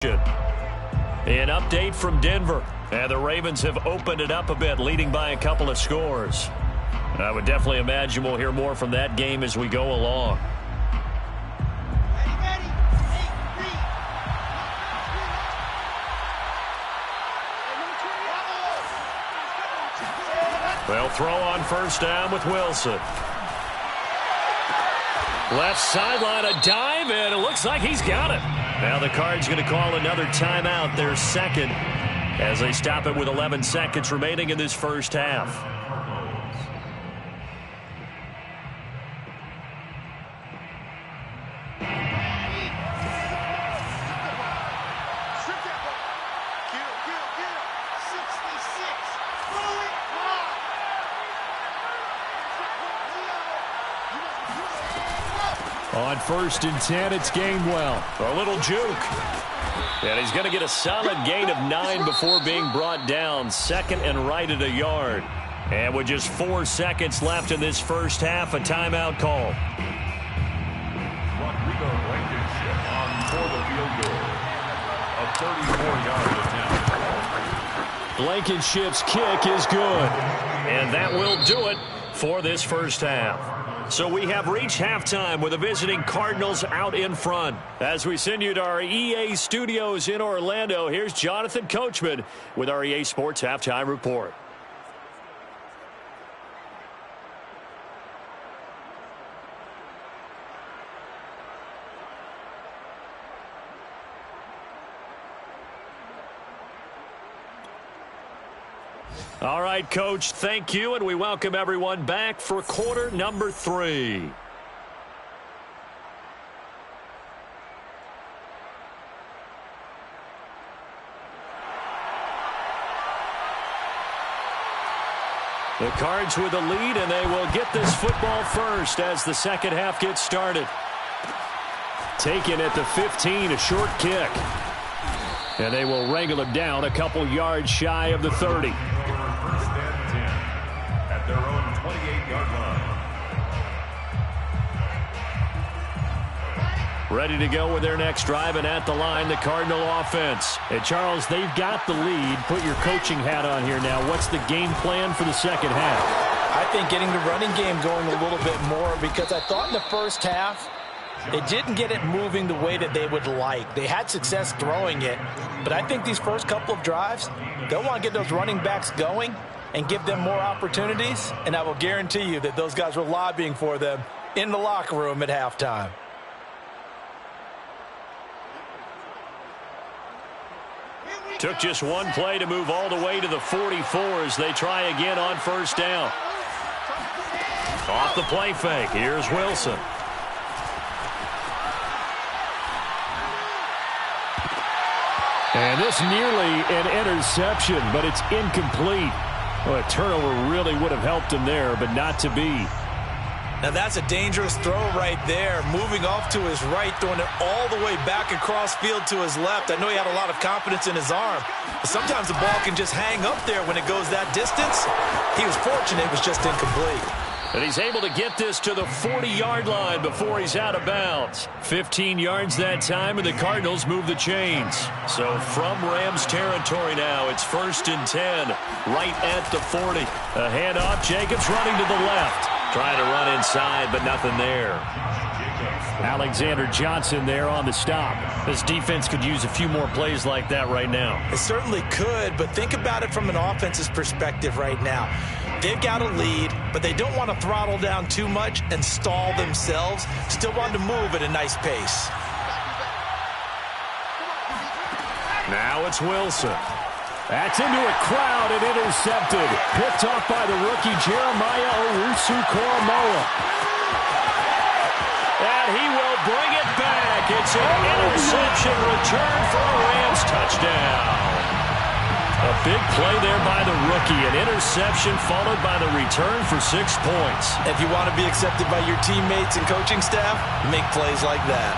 An update from Denver. And the Ravens have opened it up a bit, leading by a couple of scores. I would definitely imagine we'll hear more from that game as we go along. They'll throw on first down with Wilson. Left sideline, a dive, and it looks like he's got it. Now the Cards going to call another timeout, their second, as they stop it with 11 seconds remaining in this first half. On 1st and 10, it's Gainwell. A little juke. And he's going to get a solid gain of 9 before being brought down. Second and right at a yard. And with just 4 seconds left in this first half, a timeout call. Rodrigo Blankenship on for the field goal. A 34-yard attempt. Blankenship's kick is good. And that will do it for this first half. So we have reached halftime with the visiting Cardinals out in front. As we send you to our EA studios in Orlando, here's Jonathan Coachman with our EA Sports Halftime Report. All right, Coach, thank you, and we welcome everyone back for quarter number 3. The Cards with the lead, and they will get this football first as the second half gets started. Taken at the 15, a short kick. And they will wrangle him down a couple yards shy of the 30. First and 10 at their own 28-yard line. Ready to go with their next drive, and at the line, the Cardinal offense. And Charles, they've got the lead. Put your coaching hat on here now. What's the game plan for the second half? I think getting the running game going a little bit more, because I thought in the first half they didn't get it moving the way that they would like. They had success throwing it, but I think these first couple of drives, they'll want to get those running backs going and give them more opportunities, and I will guarantee you that those guys were lobbying for them in the locker room at halftime. Took just one play to move all the way to the 44 as they try again on first down. Off the play fake, here's Wilson. And this nearly an interception, but it's incomplete. Well, a turnover really would have helped him there, but not to be. Now that's a dangerous throw right there. Moving off to his right, throwing it all the way back across field to his left. I know he had a lot of confidence in his arm, but sometimes the ball can just hang up there when it goes that distance. He was fortunate it was just incomplete. And he's able to get this to the 40-yard line before he's out of bounds. 15 yards that time, and the Cardinals move the chains. So from Rams territory now, it's 1st and 10, right at the 40. A handoff, Jacobs running to the left. Trying to run inside, but nothing there. Alexander Johnson there on the stop. This defense could use a few more plays like that right now. It certainly could, but think about it from an offense's perspective right now. They've got a lead, but they don't want to throttle down too much and stall themselves. Still want to move at a nice pace. Now it's Wilson. That's into a crowd and intercepted. Picked off by the rookie Jeremiah Owusu-Koramoah. And he will bring it back. It's an interception return for a Rams touchdown. A big play there by the rookie. An interception followed by the return for 6 points. If you want to be accepted by your teammates and coaching staff, make plays like that.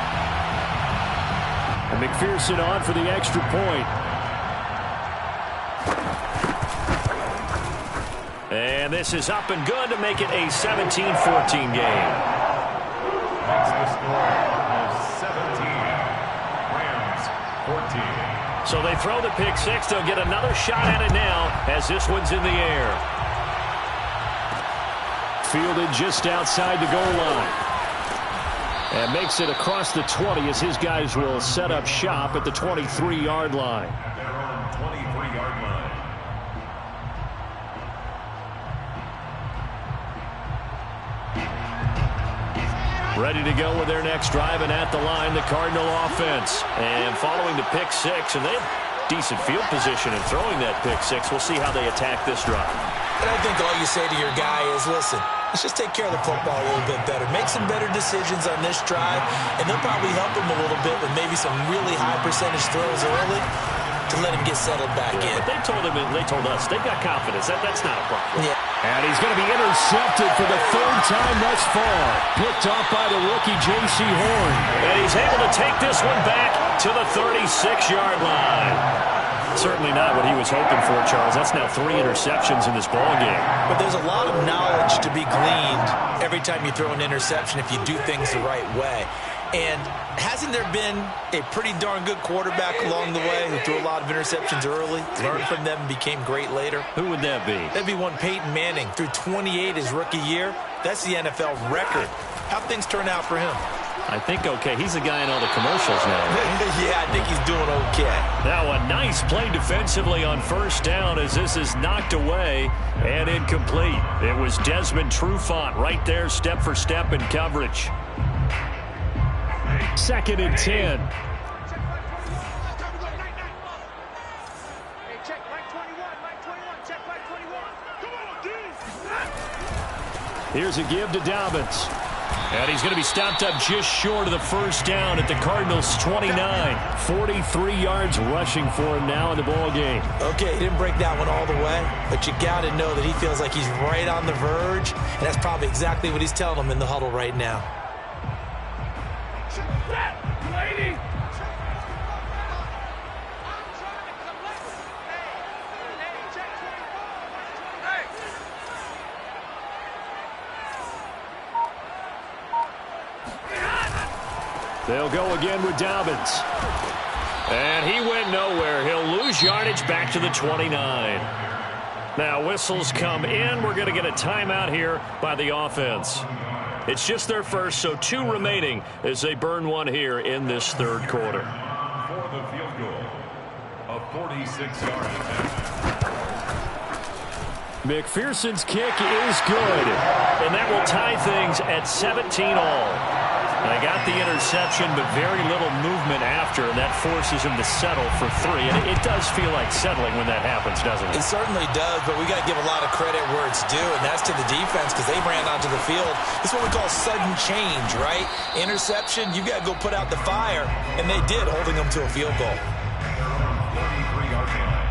And McPherson on for the extra point. And this is up and good to make it a 17-14 game. Makes the score of 17. Rams 14. 17. So they throw the pick six. They'll get another shot at it now as this one's in the air. Fielded just outside the goal line. And makes it across the 20 as his guys will set up shop at the 23-yard line. At their own 23-yard line. Ready to go with their next drive, and at the line, the Cardinal offense. And following the pick six, and they have decent field position in throwing that pick six. We'll see how they attack this drive. And I think all you say to your guy is, listen, let's just take care of the football a little bit better. Make some better decisions on this drive, and they'll probably help him a little bit with maybe some really high percentage throws early to let him get settled back in. But they told us, they've got confidence. That's not a problem. Yeah. And he's going to be intercepted for the third time thus far. Picked off by the rookie J.C. Horn. And he's able to take this one back to the 36-yard line. Certainly not what he was hoping for, Charles. That's now 3 interceptions in this ball game. But there's a lot of knowledge to be gleaned every time you throw an interception if you do things the right way. And hasn't there been a pretty darn good quarterback along the way who threw a lot of interceptions early, learned from them, and became great later? Who would that be? That'd be one Peyton Manning. Threw 28 his rookie year. That's the NFL record. How'd things turn out for him? I think okay. He's the guy in all the commercials now. Yeah, I think he's doing okay. Now a nice play defensively on first down as this is knocked away and incomplete. It was Desmond Trufant right there, step for step in coverage. 2nd and 10. Here's a give to Dobbins. And he's going to be stopped up just short of the first down at the Cardinals' 29. 43 yards rushing for him now in the ball game. Okay, he didn't break that one all the way, but you got to know that he feels like he's right on the verge, and that's probably exactly what he's telling them in the huddle right now. They'll go again with Dobbins. And he went nowhere. He'll lose yardage back to the 29. Now whistles come in. We're going to get a timeout here by the offense. It's just their first, so 2 remaining as they burn one here in this third quarter. For the field goal, a 46-yard attempt. McPherson's kick is good, and that will tie things at 17-all. They got the interception, but very little movement after, and that forces him to settle for 3. And it does feel like settling when that happens, doesn't it? It certainly does, but we got to give a lot of credit where it's due, and that's to the defense because they ran onto the field. It's what we call sudden change, right? Interception, you got to go put out the fire, and they did, holding them to a field goal. 33-yard line.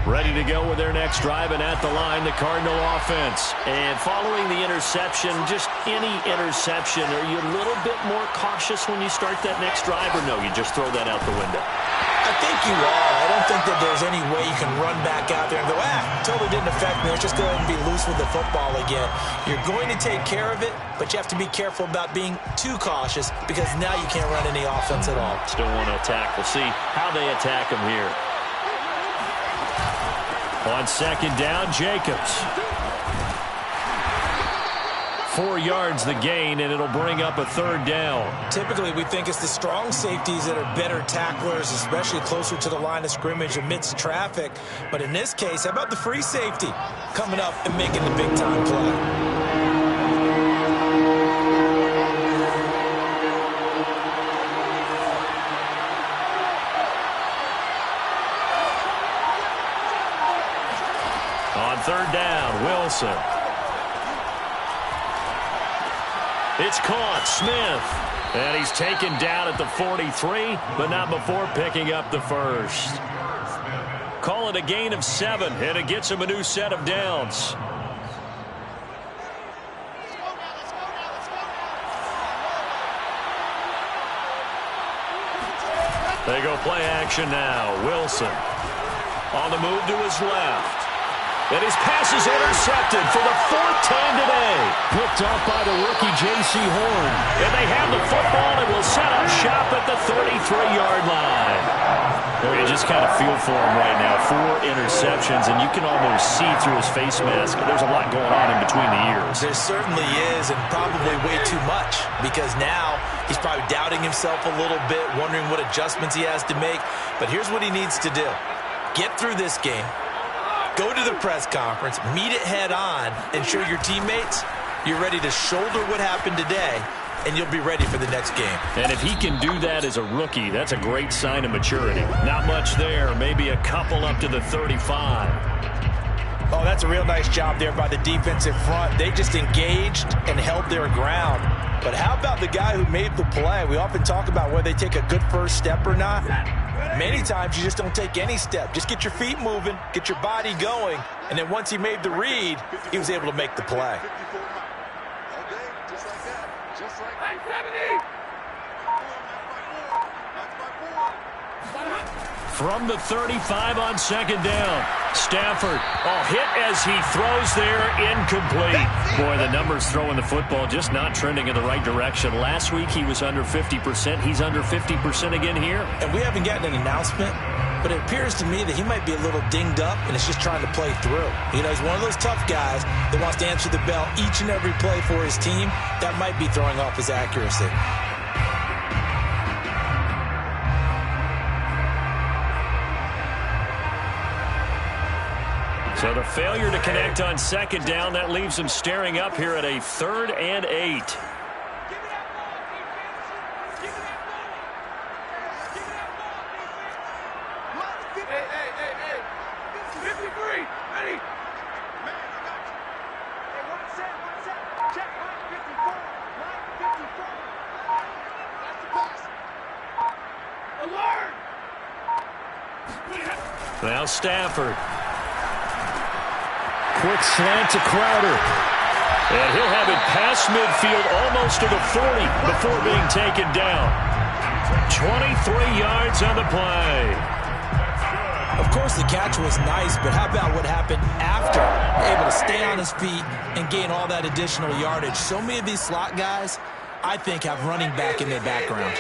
Ready to go with their next drive, and at the line, the Cardinal offense. And following the interception, just any interception, are you a little bit more cautious when you start that next drive, or no, you just throw that out the window? I think you are. I don't think that there's any way you can run back out there and go, totally didn't affect me. Let's just go ahead and be loose with the football again. You're going to take care of it, but you have to be careful about being too cautious because now you can't run any offense at all. Still want to attack. We'll see how they attack him here. On 2nd down, Jacobs. 4 yards the gain, and it'll bring up a 3rd down. Typically, we think it's the strong safeties that are better tacklers, especially closer to the line of scrimmage amidst traffic. But in this case, how about the free safety coming up and making the big-time play? On 3rd down, Wilson. It's caught, Smith. And he's taken down at the 43, but not before picking up the first. Call it a gain of 7, and it gets him a new set of downs. They go play action now. Wilson on the move to his left. And his pass is intercepted for the fourth time today. Picked off by the rookie J.C. Horn. And they have the football and will set up shop at the 33-yard line. You just kind of feel for him right now. 4 interceptions, and you can almost see through his face mask. There's a lot going on in between the ears. There certainly is, and probably way too much, because now he's probably doubting himself a little bit, wondering what adjustments he has to make. But here's what he needs to do. Get through this game. Go to the press conference, meet it head on, and show your teammates you're ready to shoulder what happened today, and you'll be ready for the next game. And if he can do that as a rookie, that's a great sign of maturity. Not much there, maybe a couple up to the 35. Oh, that's a real nice job there by the defensive front. They just engaged and held their ground. But how about the guy who made the play? We often talk about whether they take a good first step or not. Many times you just don't take any step. Just get your feet moving, get your body going, and then once he made the read, he was able to make the play. From the 35 on second down. Stafford, hit as he throws there, incomplete. Boy, the numbers throwing the football just not trending in the right direction. Last week he was under 50%. He's under 50% again here. And we haven't gotten an announcement, but it appears to me that he might be a little dinged up and is just trying to play through. You know, he's one of those tough guys that wants to answer the bell each and every play for his team. That might be throwing off his accuracy. So the failure to connect on second down, that leaves him staring up here at a 3rd and 8. Now Stafford. Quick slant to Crowder. And he'll have it past midfield almost to the 40 before being taken down. 23 yards on the play. Of course, the catch was nice, but how about what happened after? Able to stay on his feet and gain all that additional yardage. So many of these slot guys, I think, have running back in their background.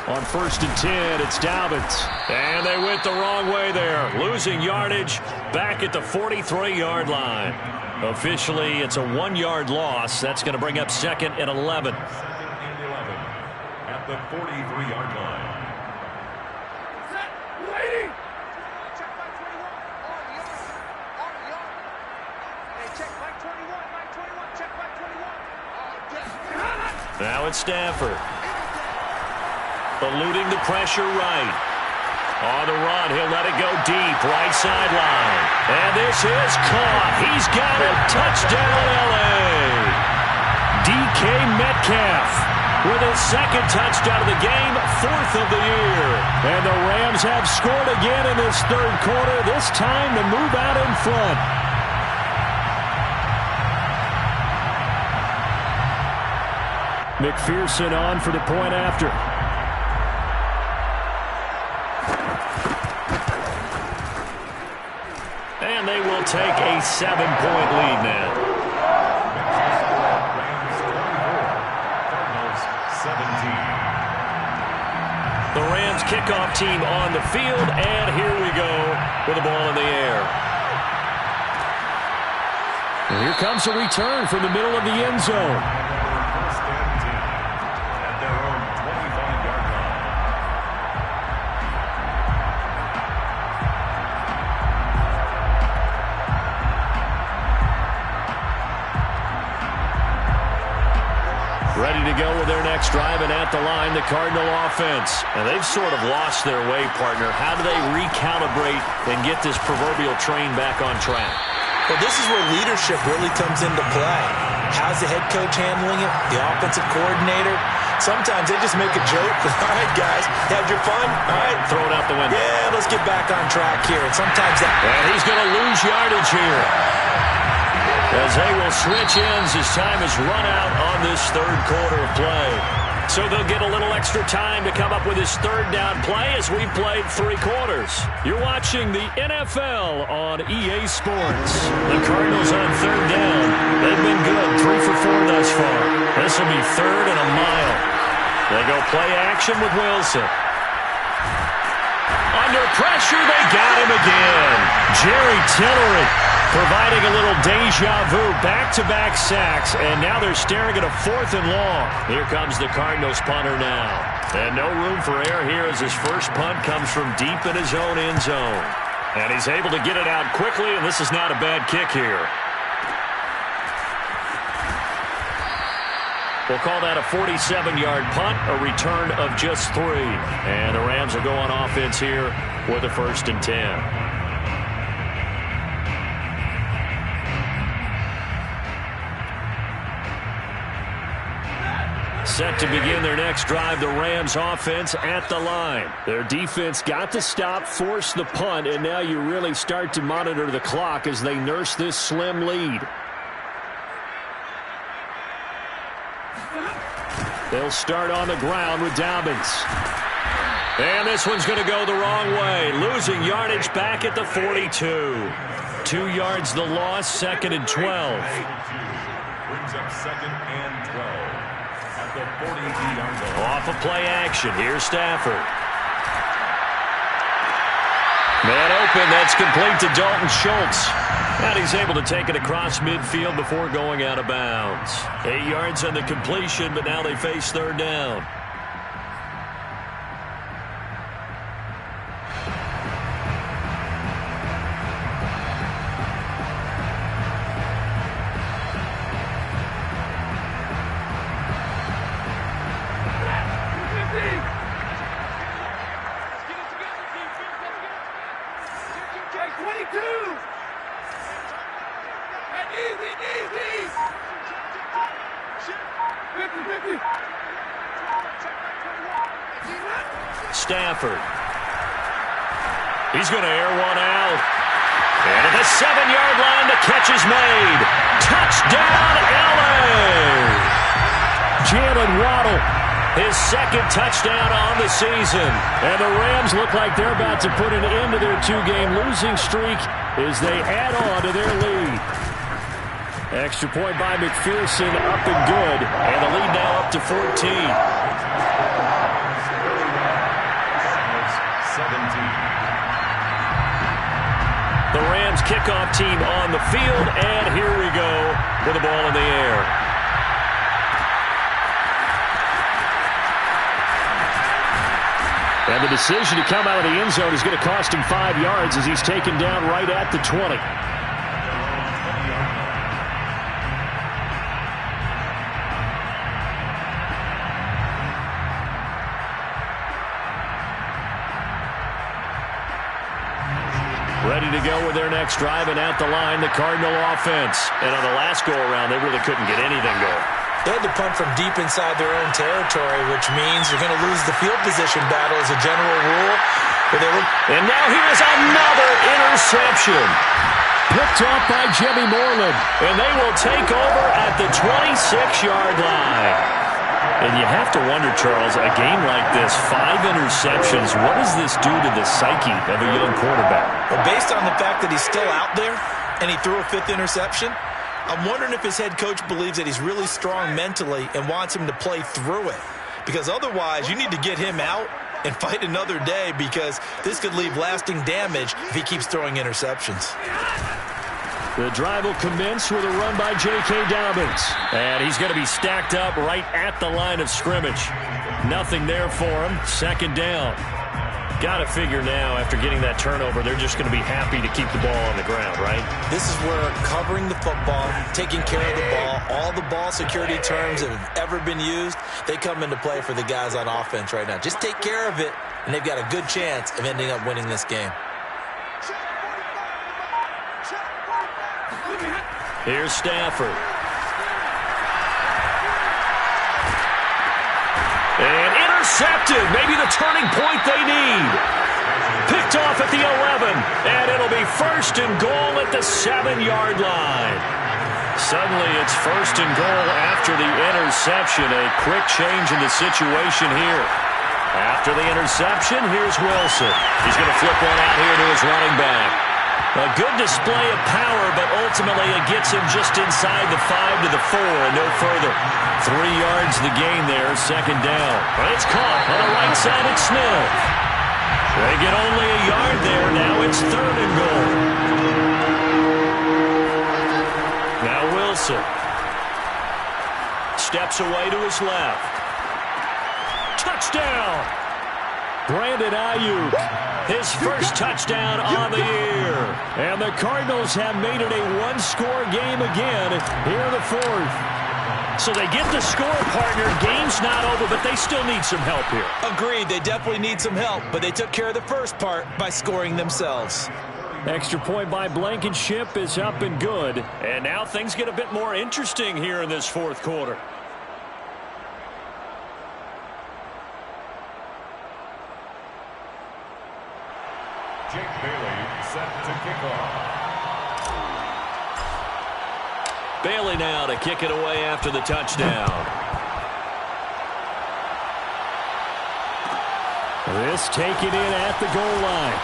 On 1st and 10, it's Dobbins. And they went the wrong way there. Losing yardage back at the 43-yard line. Officially, it's a 1-yard loss. That's going to bring up 2nd and 11. At the 43-yard line. Now it's Stafford. Eluding the pressure right. On the run, he'll let it go deep, right sideline. And this is caught. He's got it. Touchdown, L.A. DK Metcalf with his 2nd touchdown of the game, 4th of the year. And the Rams have scored again in this 3rd quarter, this time to move out in front. McPherson on for the point after. And they will take a 7-point lead now. Cardinals 17. The Rams kickoff team on the field, and here we go with the ball in the air. And here comes a return from the middle of the end zone. First and 10 at their own 25-yard line. Ready to go with their next drive, and at the line, the Cardinal offense. And they've sort of lost their way, partner. How do they recalibrate and get this proverbial train back on track? Well, this is where leadership really comes into play. How's the head coach handling it? The offensive coordinator? Sometimes they just make a joke. All right, guys, had your fun? All right. Throw it out the window. Yeah, let's get back on track here. And sometimes that... And he's going to lose yardage here, as they will switch ends as time is run out on this 3rd quarter of play. So they'll get a little extra time to come up with his third down play as we played 3 quarters. You're watching the NFL on EA Sports. The Cardinals on third down. They've been good, 3 for 4 thus far. This will be 3rd and a mile. They go play action with Wilson. Under pressure, they got him again. Jerry Tillery providing a little deja vu, back-to-back sacks, and now they're staring at a 4th and long. Here comes the Cardinals punter now. And no room for error here as his first punt comes from deep in his own end zone. And he's able to get it out quickly, and this is not a bad kick here. We'll call that a 47-yard punt, a return of just 3. And the Rams will go on offense here with a 1st and 10. Set to begin their next drive, the Rams offense at the line. Their defense got to stop, force the punt, and now you really start to monitor the clock as they nurse this slim lead. They'll start on the ground with Dobbins. And this one's going to go the wrong way. Losing yardage back at the 42. 2 yards the loss, 2nd and 12. Brings up 2nd and 12. At the 42-yard line. Off of play action. Here's Stafford. Man open. That's complete to Dalton Schultz. And he's able to take it across midfield before going out of bounds. 8 yards on the completion, but now they face 3rd down. Stafford. He's going to air one out. And at the 7-yard line, the catch is made. Touchdown, LA! Jalen Waddle, his 2nd touchdown on the season. And the Rams look like they're about to put an end to their 2-game losing streak as they add on to their lead. Extra point by McPherson, up and good. And the lead now up to 14. 17. The Rams kickoff team on the field, and here we go with the ball in the air. And the decision to come out of the end zone is going to cost him 5 yards as he's taken down right at the 20. Ready to go with their next drive, and at the line, the Cardinal offense. And on the last go-around, they really couldn't get anything going. They had to punt from deep inside their own territory, which means you're going to lose the field position battle as a general rule. And now here's another interception. Picked off by Jimmy Moreland. And they will take over at the 26-yard line. And you have to wonder, Charles, a game like this, 5 interceptions, what does this do to the psyche of a young quarterback? Well, based on the fact that he's still out there and he threw a 5th interception, I'm wondering if his head coach believes that he's really strong mentally and wants him to play through it. Because otherwise, you need to get him out and fight another day, because this could leave lasting damage if he keeps throwing interceptions. The drive will commence with a run by J.K. Dobbins. And he's going to be stacked up right at the line of scrimmage. Nothing there for him. 2nd down. Got to figure now, after getting that turnover, they're just going to be happy to keep the ball on the ground, right? This is where covering the football, taking care of the ball, all the ball security terms that have ever been used, they come into play for the guys on offense right now. Just take care of it, and they've got a good chance of ending up winning this game. Here's Stafford. And intercepted. Maybe the turning point they need. Picked off at the 11. And it'll be 1st and goal at the 7-yard line. Suddenly it's first and goal after the interception. A quick change in the situation here. After the interception, here's Wilson. He's going to flip one out here to his running back. A good display of power, but ultimately it gets him just inside the 5 to the 4 and no further. 3 yards the gain there, second down. But it's caught on the right side at Smith. They get only a yard there. Now it's third and goal. Now Wilson steps away to his left. Touchdown! Brandon Ayuk, his first touchdown on the year. And the Cardinals have made it a one-score game again here in the fourth. So they get the score, partner. Game's not over, but they still need some help here. Agreed. They definitely need some help, but they took care of the first part by scoring themselves. Extra point by Blankenship is up and good. And now things get a bit more interesting here in this fourth quarter. Jake Bailey set to kick off. Bailey now to kick it away after the touchdown. This taken in at the goal line.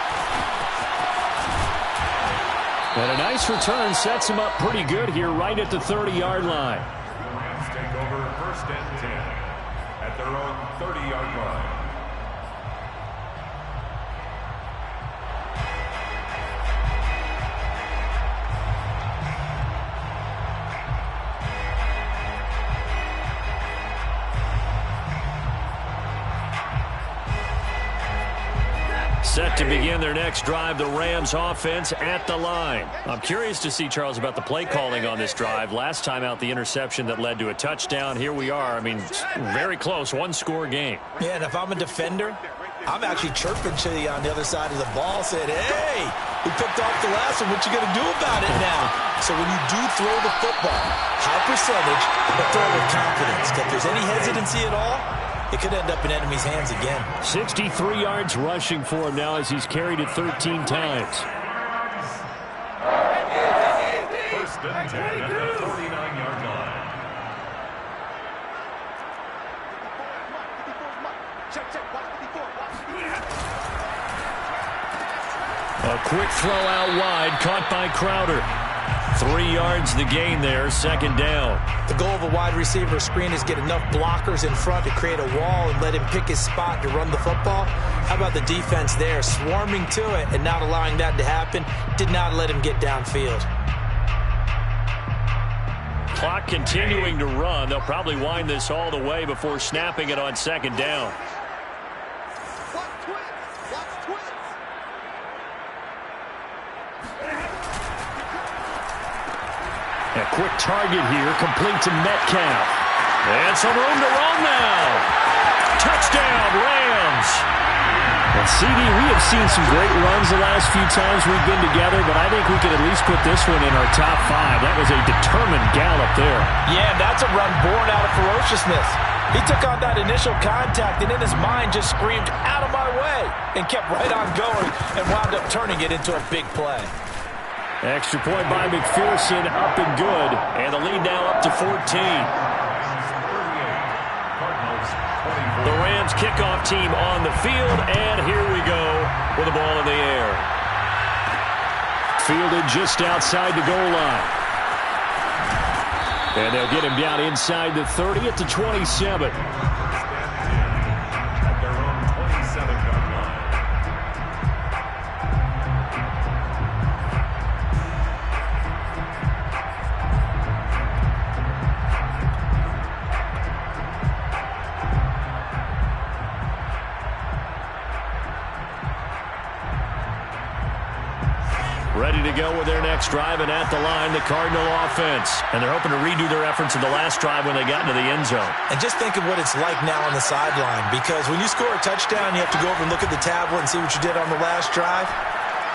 And a nice return sets him up pretty good here right at the 30-yard line. Rams take over first and 10 at their own 30-yard line. Set to begin their next drive, the Rams offense at the line. I'm curious to see, Charles, about the play calling on this drive. Last time out, the interception that led to a touchdown. Here we are. I mean, very close, one-score game. Yeah, and if I'm a defender, I'm actually chirping to you on the other side of the ball, saying, hey, we picked off the last one. What you going to do about it now? So when you do throw the football, high percentage, but throw with confidence. If there's any hesitancy at all, it could end up in enemy's hands again. 63 yards rushing for him now as he's carried it 13 times. First and 10 at the 49-yard line. A quick throw out wide, caught by Crowder. 3 yards the gain there, second down. The goal of a wide receiver screen is get enough blockers in front to create a wall and let him pick his spot to run the football. How about the defense there, swarming to it and not allowing that to happen? Did not let him get downfield. Clock continuing to run. They'll probably wind this all the way before snapping it on second down. A quick target here, complete to Metcalf. And some room to run now. Touchdown, Rams. And CD, we have seen some great runs the last few times we've been together, but I think we could at least put this one in our top 5. That was a determined gallop there. Yeah, that's a run born out of ferociousness. He took on that initial contact and in his mind just screamed, out of my way, and kept right on going and wound up turning it into a big play. Extra point by McPherson, up and good. And the lead now up to 14. The Rams kickoff team on the field, and here we go with the ball in the air. Fielded just outside the goal line. And they'll get him down inside the 30 at the 27. Ready to go with their next drive, and at the line, the Cardinal offense. And they're hoping to redo their efforts in the last drive when they got into the end zone. And just think of what it's like now on the sideline, because when you score a touchdown, you have to go over and look at the tablet and see what you did on the last drive.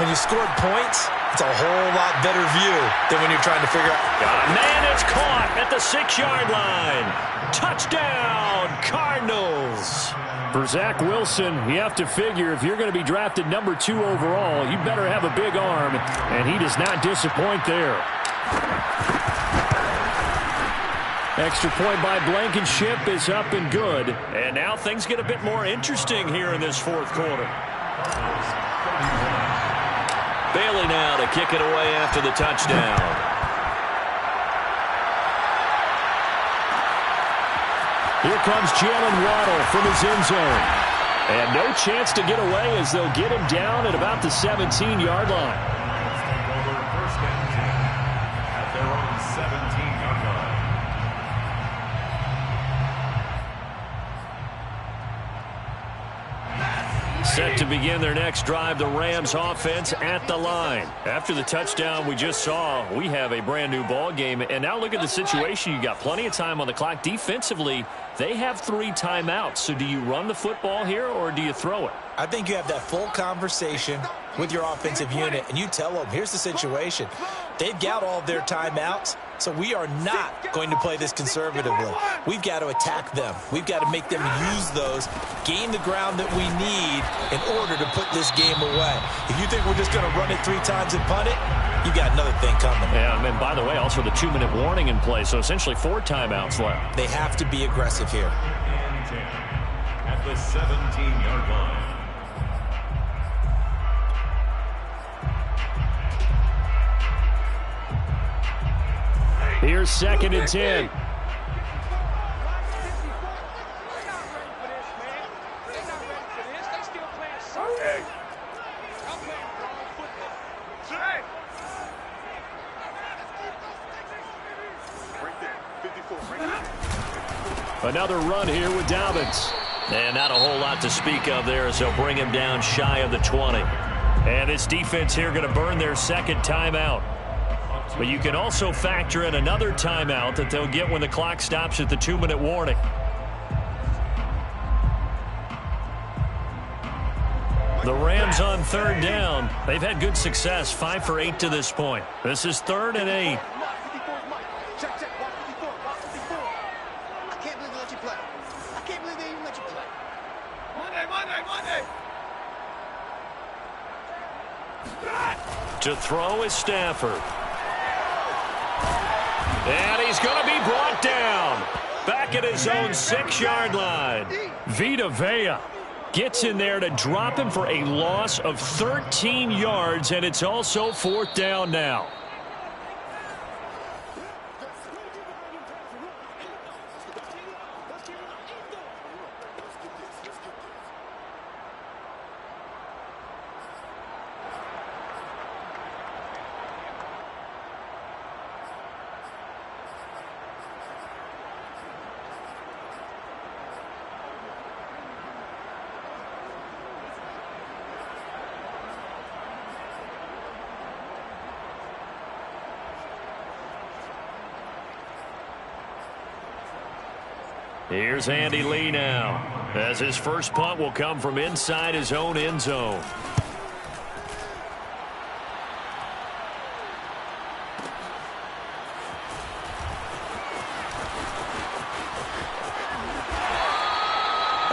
When you scored points, it's a whole lot better view than when you're trying to figure out. Got a man, it's caught at the 6-yard line. Touchdown, Cardinals. For Zach Wilson, you have to figure if you're going to be drafted number 2 overall, you better have a big arm, and he does not disappoint there. Extra point by Blankenship is up and good. And now things get a bit more interesting here in this fourth quarter. Bailey now to kick it away after the touchdown. Here comes Jalen Waddle from his end zone. And no chance to get away as they'll get him down at about the 17-yard line. First and 10 at their own 17-yard line. Set to begin their next drive, the Rams offense at the line. After the touchdown we just saw, we have a brand new ball game. And now look at the situation. You got plenty of time on the clock. Defensively, they have 3 timeouts. So do you run the football here or do you throw it? I think you have that full conversation with your offensive unit, and you tell them, here's the situation. They've got all of their timeouts, so we are not going to play this conservatively. We've got to attack them. We've got to make them use those, gain the ground that we need in order to put this game away. If you think we're just going to run it 3 times and punt it, you got another thing coming. Yeah, and by the way, also the 2-minute warning in play, so essentially 4 timeouts left. They have to be aggressive here. At the 17-yard line. Here's 2nd and 10. Another run here with Dobbins. And not a whole lot to speak of there as they'll bring him down shy of the 20. And this defense here going to burn their 2nd timeout. But you can also factor in another timeout that they'll get when the clock stops at the 2-minute warning. The Rams on 3rd down. They've had good success, 5 for 8 to this point. This is 3rd and 8. To throw is Stafford. And he's going to be brought down. Back at his own 6-yard line. Vita Vea gets in there to drop him for a loss of 13 yards, and it's also 4th down now. Here's Andy Lee now, as his first punt will come from inside his own end zone.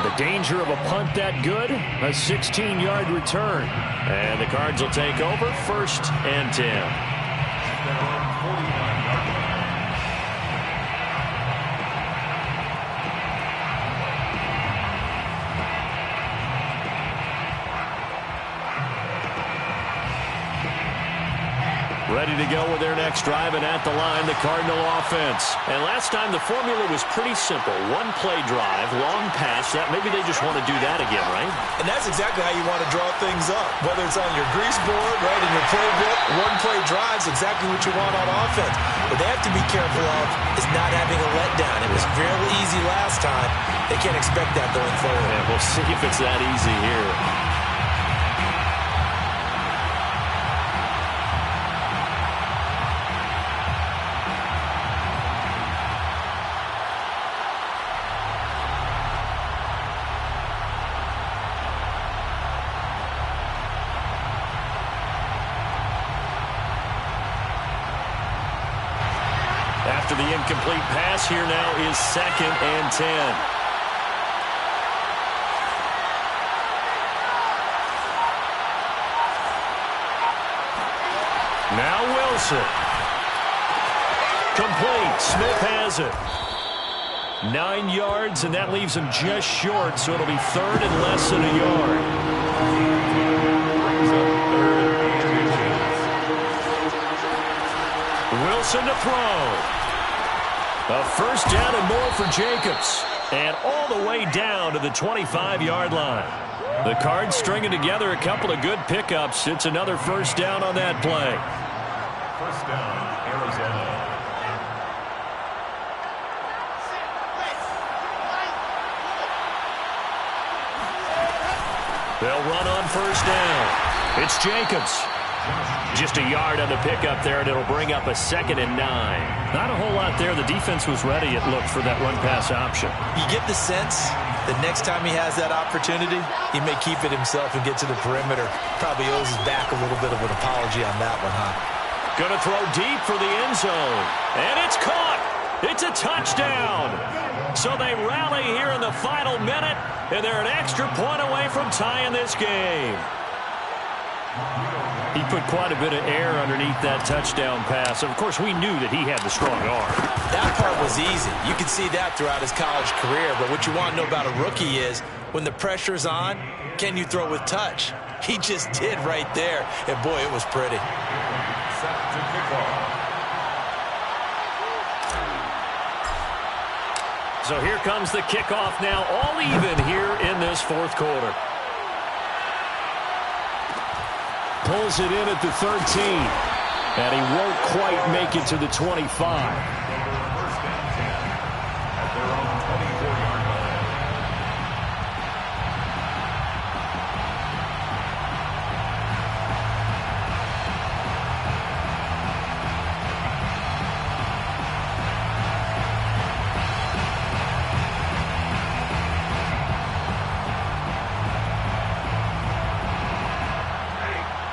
The danger of a punt that good, a 16-yard return. And the Cards will take over 1st and 10. Ready to go with their next drive, and at the line, the Cardinal offense. And last time, the formula was pretty simple. 1-play drive, long pass. That maybe they just want to do that again, right? And that's exactly how you want to draw things up. Whether it's on your grease board, right, in your playbook, 1-play drive is exactly what you want on offense. What they have to be careful of is not having a letdown. It was fairly easy last time. They can't expect that going forward. Yeah, we'll see if it's that easy here. After the incomplete pass, here now is 2nd and 10. Now Wilson. Complete. Smith has it. 9 yards, and that leaves him just short, so it'll be third and less than a yard. Wilson to throw. A first down and more for Jacobs. And all the way down to the 25-yard line. The Cards stringing together a couple of good pickups. It's another first down on that play. First down, Arizona. They'll run on first down. It's Jacobs. Just a yard on the pickup there, and it'll bring up a 2nd and 9. Not a whole lot there. The defense was ready, it looked, for that run-pass option. You get the sense that next time he has that opportunity, he may keep it himself and get to the perimeter. Probably owes his back a little bit of an apology on that one, huh? Going to throw deep for the end zone. And it's caught. It's a touchdown. So they rally here in the final minute, and they're an extra point away from tying this game. He put quite a bit of air underneath that touchdown pass. Of course, we knew that he had the strong arm. That part was easy. You could see that throughout his college career. But what you want to know about a rookie is when the pressure's on, can you throw with touch? He just did right there. And, boy, it was pretty. Set to kick off. So here comes the kickoff now, all even here in this fourth quarter. Pulls it in at the 13. And he won't quite make it to the 25. First and 10 at their own 24-yard line.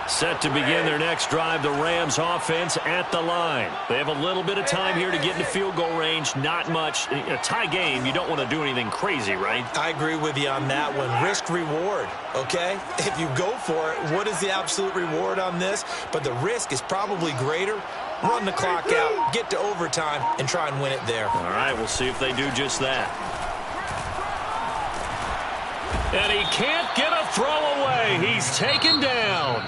Set to begin their next drive, the Rams offense at the line. They have a little bit of time here to get into field goal range. Not much. A tie game, you don't want to do anything crazy, right? I agree with you on that one. Risk-reward, okay? If you go for it, what is the absolute reward on this? But the risk is probably greater. Run the clock out, get to overtime, and try and win it there. All right, we'll see if they do just that. And he can't get a throw away. He's taken down.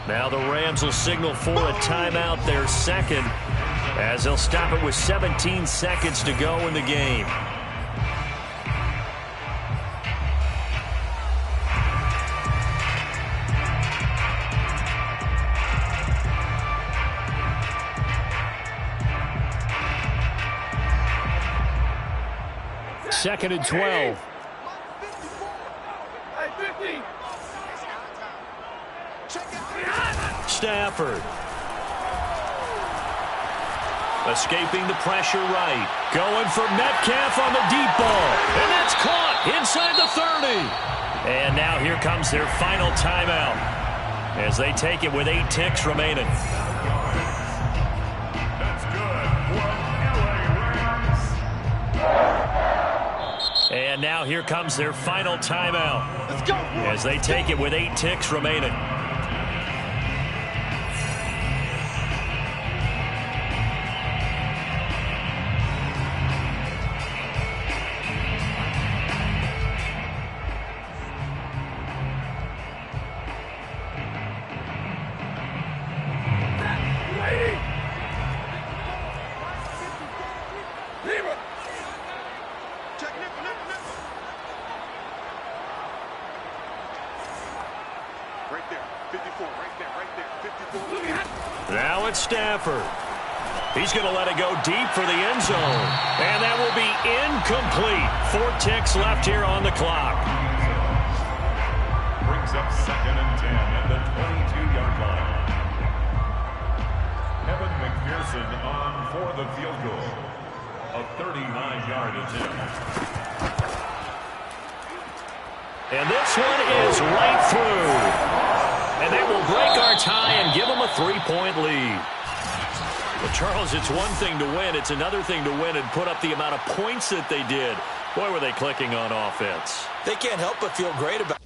Now the Rams will signal for a timeout, their second, as they'll stop it with 17 seconds to go in the game. Second and 12. Stafford. Escaping the pressure right. Going for Metcalf on the deep ball. And that's caught inside the 30. And now here comes their final timeout as they take it with 8 ticks remaining. That's good for LA Rams. And now here comes their final timeout. Let's go. As they take it with 8 ticks remaining. Now it's Stafford. He's going to let it go deep for the end zone. And that will be incomplete. 4 ticks left here on the clock. Brings up 2nd and 10 at the 22-yard line. Evan McPherson on for the field goal. A 39-yard attempt. And this one is right through. And that will break our tie and give them a 3-point lead. Well, Charles, it's one thing to win. It's another thing to win and put up the amount of points that they did. Boy, were they clicking on offense. They can't help but feel great about it.